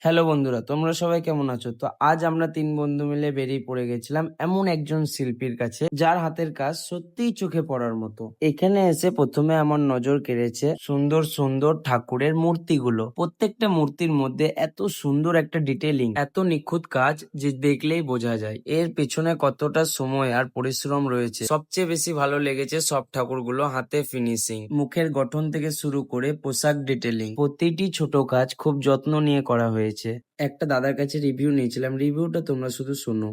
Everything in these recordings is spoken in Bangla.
হ্যালো বন্ধুরা, তোমরা সবাই কেমন আছো? তো আজ আমরা তিন বন্ধু মিলে বেরিয়ে পড়ে গেছিলাম এমন একজন শিল্পীর কাছে যার হাতের কাজ সত্যিই চোখে পড়ার মতো। এখানে এসে প্রথমে আমার নজর কেড়েছে সুন্দর সুন্দর ঠাকুরের মূর্তিগুলো। প্রত্যেকটা মূর্তির মধ্যে এত সুন্দর একটা ডিটেইলিং, এত নিখুঁত কাজ যে দেখলেই বোঝা যায় এর পেছনে কতটা সময় আর পরিশ্রম রয়েছে। সবচেয়ে বেশি ভালো লেগেছে সব ঠাকুরগুলো হাতে ফিনিশিং, মুখের গঠন থেকে শুরু করে পোশাক ডিটেইলিং, প্রতিটি ছোট কাজ খুব যত্ন নিয়ে করা হয়েছে। একটা দাদার কাছে রিভিউ নিয়েছিলাম, রিভিউটা তোমরা শুধু শোনো।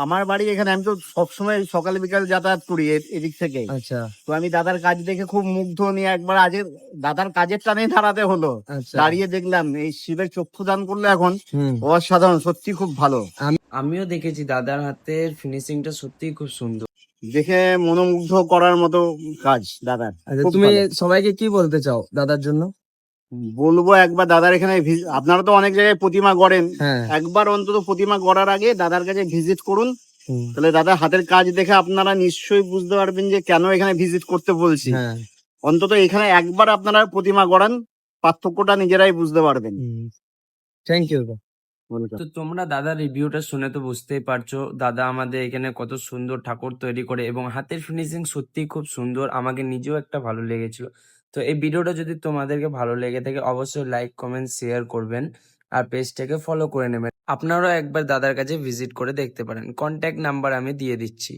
আমার বাড়ি এখানে, আমি তো সবসময় সকাল বিকাল যাতায়াত করি এদিক থেকে। আচ্ছা তো আমি দাদার কাজ দেখে খুব মুগ্ধ, নিয়ে একবার আজ দাদার কাজের টানে দাঁড়াতে হলো। আচ্ছা দাঁড়িয়ে দেখলাম এই শিবের চক্ষু দান করলো এখন হুম অসাধারণ, সত্যি খুব ভালো। আমিও দেখেছি দাদার হাতের ফিনিশিংটা সত্যিই খুব সুন্দর। দেখে মনোমুগ্ধ করার মতো কাজ দাদার। আচ্ছা, খুব তুমি ভালো। সবাইকে কি বলতে চাও দাদার জন্য? বলবো একবার দাদার এখানে আপনারা তো অনেক জায়গায় প্রতিমা গড়েন, হ্যাঁ একবার অন্তত প্রতিমা গড়ার আগে দাদার কাছে ভিজিট করুন। হুম, তাহলে দাদার হাতের কাজ দেখে আপনারা নিশ্চয়ই বুঝতে পারবেন যে কেন এখানে ভিজিট করতে বলছি। হ্যাঁ অন্তত এখানে একবার আপনারা প্রতিমা গড়ান, পার্থক্যটা নিজেরাই বুঝতে পারবেন। Thank you. Welcome. তো তোমরা দাদার রিভিউটা শুনে তো বুঝতেই পারছো দাদা আমাদের এখানে কত সুন্দর ঠাকুর তৈরি করে এবং হাতের ফিনিশিং সত্যিই খুব সুন্দর, আমাকে নিজেও একটা ভালো লেগেছিল। তো এই ভিডিওটা যদি তোমাদেরকে ভালো লেগে থাকে অবশ্যই লাইক কমেন্ট শেয়ার করবেন আর পেজটাকে ফলো করে নেবেন। আপনারাও একবার দাদার কাছে ভিজিট করে দেখতে পারেন, কন্ট্যাক্ট নাম্বার আমি দিয়ে দিচ্ছি।